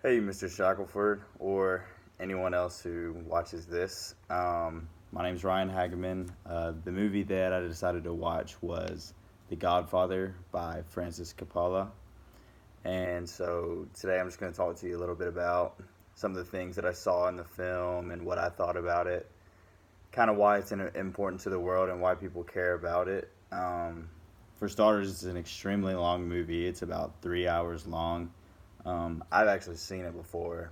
Hey, Mr. Shackelford, or anyone else who watches this. My name's Ryan Hagaman. The movie that I decided to watch was The Godfather by Francis Coppola. And so today I'm just going to talk to you a little bit about some of the things that I saw in the film and what I thought about it, kind of why it's important to the world and why people care about it. For starters, it's an extremely long movie. It's about 3 hours long. I've actually seen it before,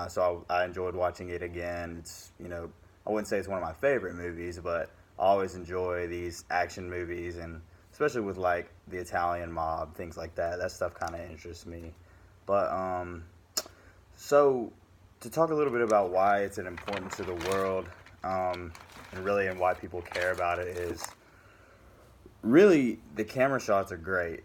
so I enjoyed watching it again. I wouldn't say it's one of my favorite movies, but I always enjoy these action movies, and especially with like the Italian mob, things like that. That stuff kind of interests me. But so to talk a little bit about why it's an important to the world, and really and why people care about it is really the camera shots are great.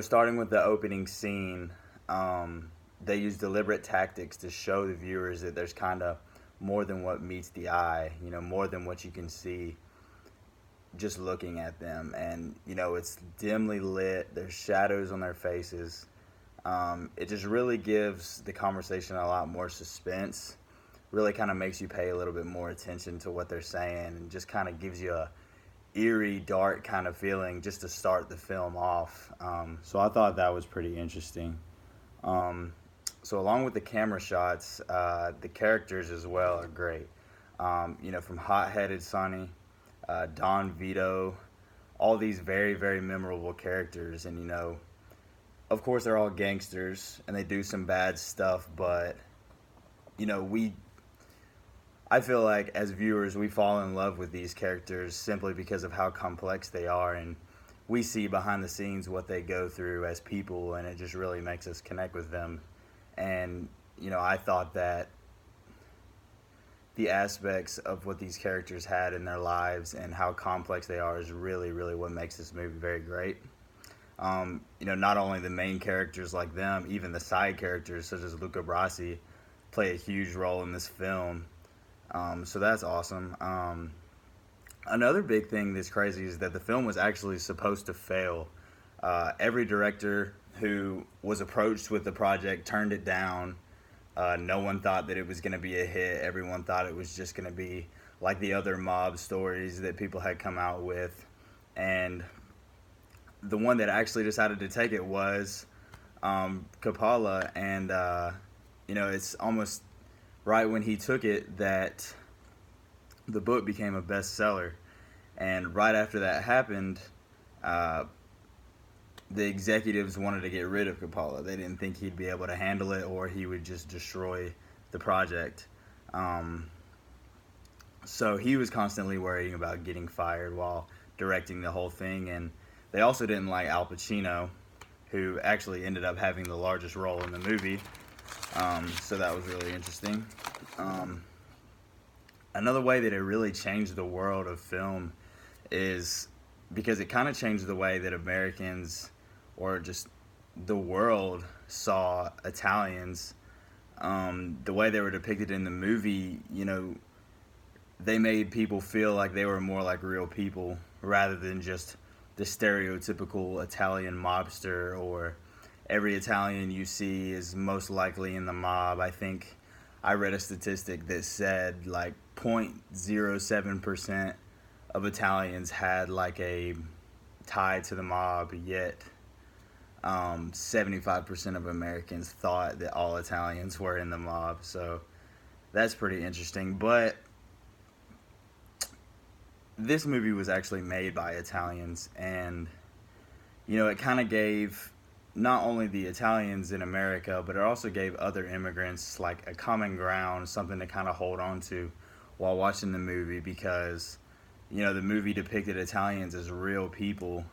Starting with the opening scene, they use deliberate tactics to show the viewers that there's kind of more than what meets the eye, more than what you can see just looking at them. And, it's dimly lit, there's shadows on their faces. It just really gives the conversation a lot more suspense, really kind of makes you pay a little bit more attention to what they're saying, and just kind of gives you a eerie, dark kind of feeling just to start the film off. So I thought that was pretty interesting. Um, so along with the camera shots, the characters as well are great. From hot-headed Sonny, Don Vito, all these very, very memorable characters, and of course they're all gangsters and they do some bad stuff, but you know, we I feel like as viewers, we fall in love with these characters simply because of how complex they are, and we see behind the scenes what they go through as people, and it just really makes us connect with them. And, I thought that the aspects of what these characters had in their lives and how complex they are is really, really what makes this movie very great. Not only the main characters like them, even the side characters such as Luca Brasi play a huge role in this film. So that's awesome. Another big thing that's crazy is that the film was actually supposed to fail. Every director who was approached with the project turned it down. No one thought that it was going to be a hit. Everyone thought it was just going to be like the other mob stories that people had come out with. And the one that actually decided to take it was Coppola. And, it's almost right when he took it that the book became a bestseller. And right after that happened, uh, the executives wanted to get rid of Coppola. They didn't think he'd be able to handle it, or he would just destroy the project. Um, so he was constantly worrying about getting fired while directing the whole thing. And they also didn't like Al Pacino, who actually ended up having the largest role in the movie. So that was really interesting. Um, Another way that it really changed the world of film is because it kind of changed the way that Americans or just the world saw Italians. The way they were depicted in the movie, they made people feel like they were more like real people rather than just the stereotypical Italian mobster, or every Italian you see is most likely in the mob. I think I read a statistic that said like 0.07% of Italians had like a tie to the mob, yet 75% of Americans thought that all Italians were in the mob. So that's pretty interesting. But this movie was actually made by Italians, and it kind of gave not only the Italians in America, but it also gave other immigrants like a common ground, something to kind of hold on to while watching the movie, because the movie depicted Italians as real people,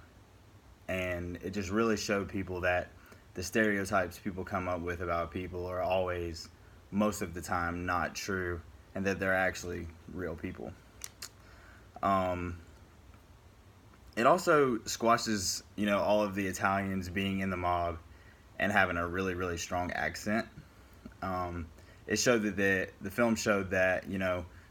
and it just really showed people that the stereotypes people come up with about people are always, most of the time, not true, and that they're actually real people. Um, it also squashes, all of the Italians being in the mob and having a really, really strong accent. It showed that the film showed that,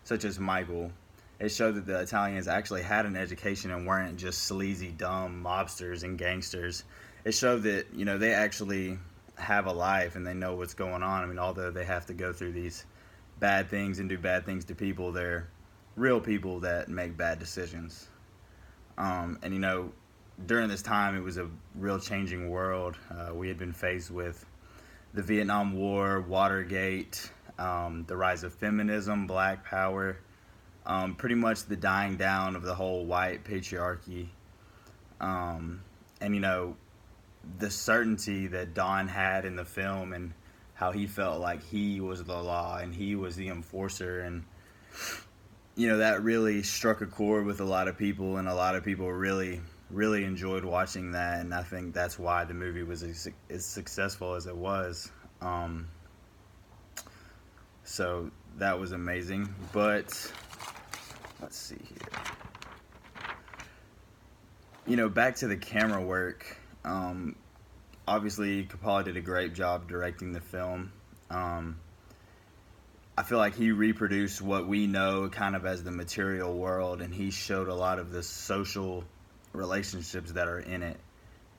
such as Michael, it showed that the Italians actually had an education and weren't just sleazy, dumb mobsters and gangsters. It showed that, they actually have a life and they know what's going on. I mean, although they have to go through these bad things and do bad things to people, they're real people that make bad decisions. And during this time, it was a real changing world. We had been faced with the Vietnam War, Watergate, the rise of feminism, Black Power, pretty much the dying down of the whole white patriarchy. And the certainty that Don had in the film, and how he felt like he was the law and he was the enforcer, and that really struck a chord with a lot of people, and a lot of people really enjoyed watching that, and I think that's why the movie was as successful as it was. So that was amazing. But let's see here. Back to the camera work. Obviously, Coppola did a great job directing the film. I feel like he reproduced what we know kind of as the material world, and he showed a lot of the social relationships that are in it.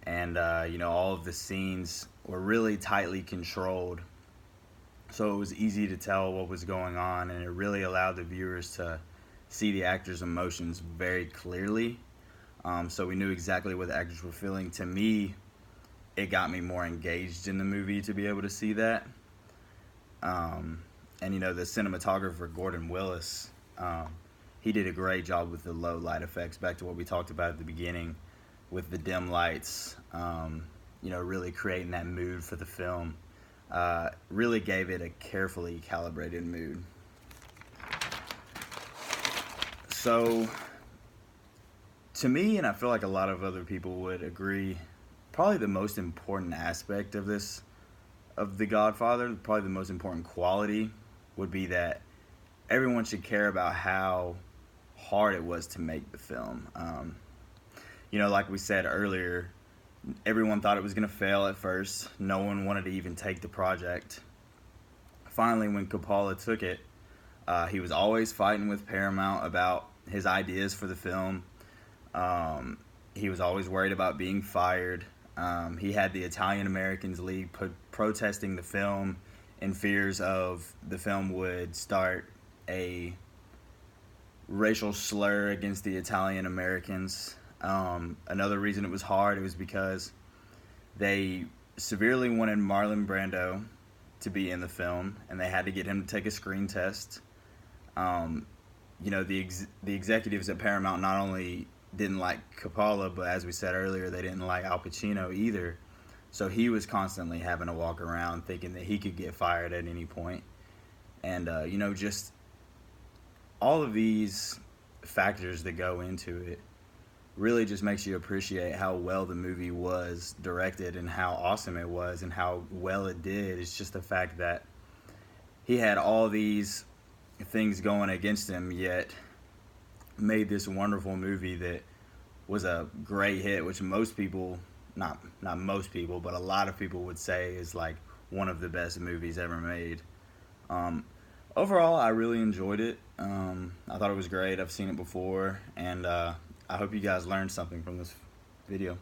And, all of the scenes were really tightly controlled. So it was easy to tell what was going on, and it really allowed the viewers to see the actors' emotions very clearly. So we knew exactly what the actors were feeling. To me, it got me more engaged in the movie to be able to see that. And the cinematographer, Gordon Willis, he did a great job with the low light effects, back to what we talked about at the beginning with the dim lights, really creating that mood for the film. Really gave it a carefully calibrated mood. So, to me, and I feel like a lot of other people would agree, probably the most important aspect of The Godfather, probably the most important quality, would be that everyone should care about how hard it was to make the film. Like we said earlier, everyone thought it was going to fail at first. No one wanted to even take the project. Finally, when Coppola took it, he was always fighting with Paramount about his ideas for the film. He was always worried about being fired. He had the Italian Americans League protesting the film in fears of the film would start a racial slur against the Italian Americans. Another reason it was hard, it was because they severely wanted Marlon Brando to be in the film, and they had to get him to take a screen test. The executives at Paramount not only didn't like Coppola, but as we said earlier, they didn't like Al Pacino either. So he was constantly having to walk around thinking that he could get fired at any point. And, just all of these factors that go into it really just makes you appreciate how well the movie was directed and how awesome it was and how well it did. It's just the fact that he had all these things going against him, yet made this wonderful movie that was a great hit, which most people, not most people, but a lot of people would say is like one of the best movies ever made. Overall, I really enjoyed it. I thought it was great. I've seen it before, and I hope you guys learned something from this video.